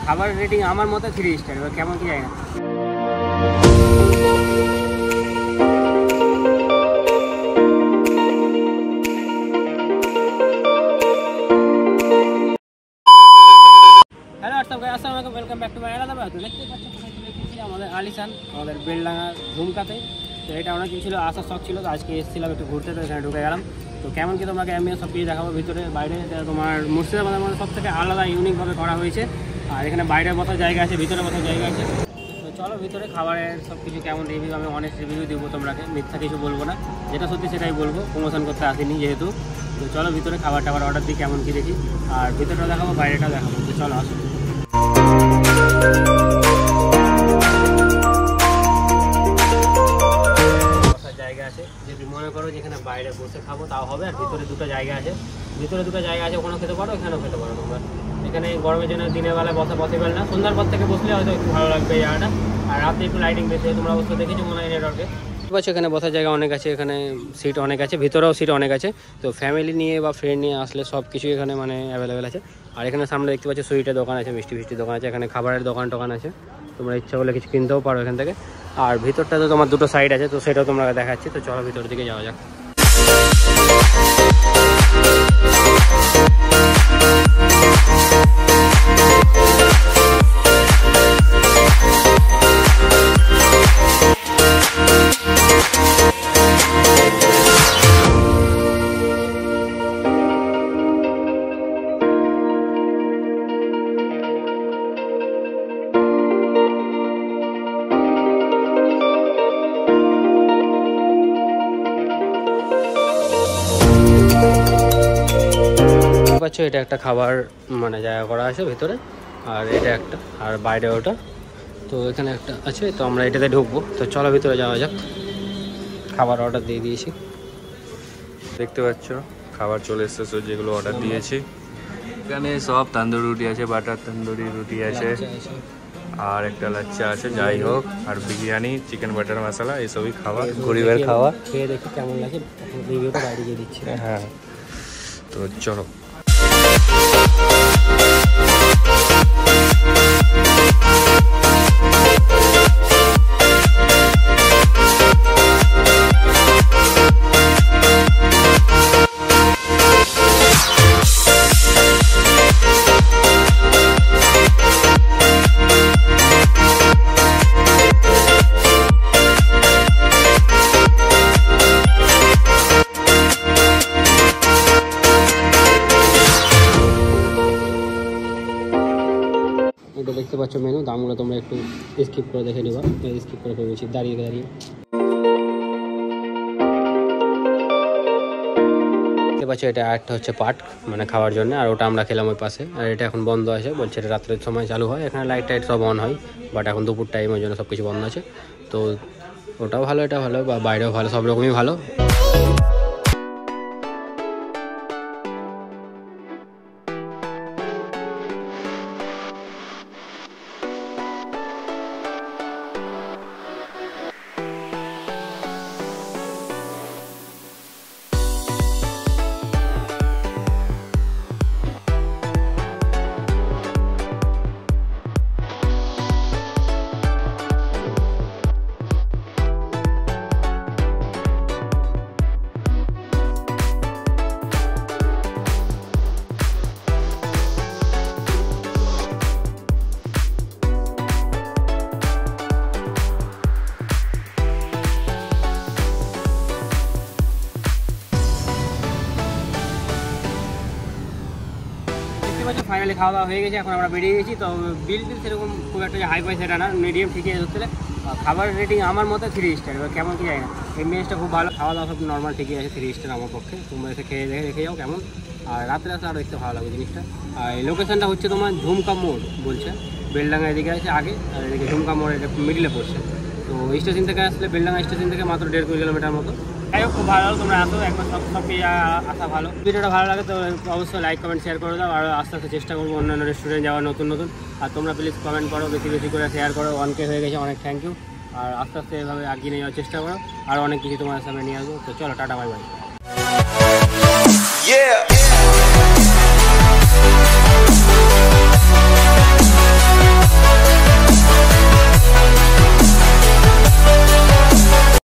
খাবার রেটিং আমার মতে 3 স্টার, এবার কেমন কি যায় না। হ্যালো আসসালামু আলাইকুম, ওয়েলকাম ব্যাক টু মাই আলাদা ভিডিও। দেখতে পাচ্ছেন আমাদের আলিশান, আমাদের বেলডাঙ্গা ঝুমকাতে। তো এটা অনেক দিন ছিল, আসার শখ ছিল, তো আজকে এসেছিলাম একটু ঘুরতে, তো এখানে ঢুকে গেলাম। তো কেমন কি তোমাকে আমি সব কিছু দেখাবো ভিতরে বাইরে। তোমার মুর্শিদাবাদের মধ্যে সব থেকে আলাদা ইউনিকভাবে করা হয়েছে। আর এখানে বাইরে বসার জায়গা আছে, ভিতরে বসার জায়গা আছে। তো চলো ভিতরে খাবারের সব কিছু কেমন রিভিউ, আমি অনেক রিভিউ দেবো তোমাকে, মিথ্যা কিছু বলবো না, যেটা সত্যি সেটাই বলবো, প্রমোশন করতে আসিনি যেহেতু। তো চলো ভিতরে খাবার টাবার অর্ডার দিই, কেমন কি দেখি, আর ভিতরটা দেখাবো বাইরেটাও দেখাবো। তো চলো আসো। বসার জায়গা আছে, যদি মনে করো যেখানে বাইরে বসে খাবো তাও হবে। আর ভিতরে দুটো জায়গা আছে, ওখানেও খেতে পারো, এখানেও খেতে পারো তোমরা। এখানে গরমের জন্য দিনের বেলায় বসা পসিবল না, সন্ধ্যার পর থেকে বসলে হয়তো একটু ভালো লাগবে এই জায়গাটা। আর রাতে একটু লাইটিং বেশি, তোমরা অবশ্য দেখেছো মনে হয় নেটওয়ার্কে। এখানে বসার জায়গা অনেক আছে, এখানে সিট অনেক আছে, ভিতরেও সিট অনেক আছে। তো ফ্যামিলি নিয়ে বা ফ্রেন্ড নিয়ে আসলে সব কিছু এখানে মানে অ্যাভেলেবেল আছে। আর এখানে সামনে দেখতে পাচ্ছি সুইটের দোকান আছে, মিষ্টি দোকান আছে, এখানে খাবারের দোকান আছে, তোমরা ইচ্ছা করলে কিছু কিনতেও পারো এখান থেকে। আর ভিতরটা তো তোমার দুটো সাইড আছে, তো সেটাও তোমরা দেখাচ্ছি। তো চলো ভিতরের দিকে যাওয়া যাক। এটা একটা খাবার মানে জায়গা করা আছে ভিতরে, আর এটা একটা, আর বাইরে ওটা। তো এখানে একটা আছে, তো আমরা এটাতে ঢুকবো। তো চলো ভিতরে যাওয়া যাক। খাবার অর্ডার দিয়ে দিয়েছি, দেখতে পাচ্ছ খাবার চলে এসেছে, যেগুলো অর্ডার দিয়েছি। এখানে সব তন্দুরি রুটি আছে, বাটার তন্দুরি রুটি আছে, আর একটা লাচ্চা আছে, যাই হোক, আর বিরিয়ানি, চিকেন বাটার মশলা, এইসবই খাবার, গরিবের খাবার। খেয়ে দেখি কেমন লাগে, রিভিউটা বাইরে দিয়ে দিচ্ছি। হ্যাঁ, তো চলো। এটা দেখতে পাচ্ছ মেনু, দামগুলো তোমরা একটু স্কিপ করে দেখে নেবা, স্কিপ করে ফেলেছি দাঁড়িয়ে। দেখতে পাচ্ছ এটা একটা হচ্ছে পাট মানে খাওয়ার জন্য, আর ওটা আমরা খেলাম ওই পাশে। আর এটা এখন বন্ধ আছে, বলছে এটা রাত্রের সময় চালু হয়, এখানে লাইট টাইট সব অন হয়, বাট এখন দুপুর টাইমের জন্য সব কিছু বন্ধ আছে। তো ওটাও ভালো, এটা ভালো, বা বাইরেও ভালো, সব রকমই ভালো। ফাইনালি খাওয়া দাওয়া হয়ে গেছে, এখন আমরা বেরিয়ে গেছি। তো বিল সেরকম খুব একটা হাই ফাই সেটা না, মিডিয়াম ঠিকই হচ্ছে। খাবার রেটিং আমার মতে 3 স্টার, এবার কেমন কি যায় না। এমবিএসটা খুব ভালো, খাওয়া দাওয়া সব নর্মাল ঠিকই আছে, 3 স্টার আমার পক্ষে। তোমরা এসে খেয়ে দেখে যাও কেমন। আর রাত্রে আরও দেখতে ভালো লাগবে জিনিসটা। আর এই লোকেশানটা হচ্ছে তোমার ঝুমকা মোড় বলছে, বেলডাঙ্গা এদিকে আছে আগে, আর এদিকে ঝুমকা মোড়, এটা মিডিলে পড়ছে। তো স্টেশন থেকে আসলে বেলডাঙ্গা স্টেশন থেকে মাত্র 1.5 কিলোমিটার মতো। যাই হোক, খুব ভালো লাগলো, তোমরা আসো একবার, সব আসা ভালো। ভিডিওটা ভালো লাগে তো অবশ্যই লাইক কমেন্ট শেয়ার করে দাও। আর আস্তে আস্তে চেষ্টা করবো অন্যান্য রেস্টুরেন্ট যাওয়ার নতুন। আর তোমরা প্লিজ কমেন্ট করো, বেশি করে শেয়ার করো। 1K হয়ে গেছে, অনেক থ্যাংক ইউ। আর আস্তে আস্তে এভাবে এগিয়ে নিয়ে যাওয়ার চেষ্টা করো, আর অনেক কিছু তোমার সামনে নিয়ে আসবো। তো চলো, টাটা, বাই বাই।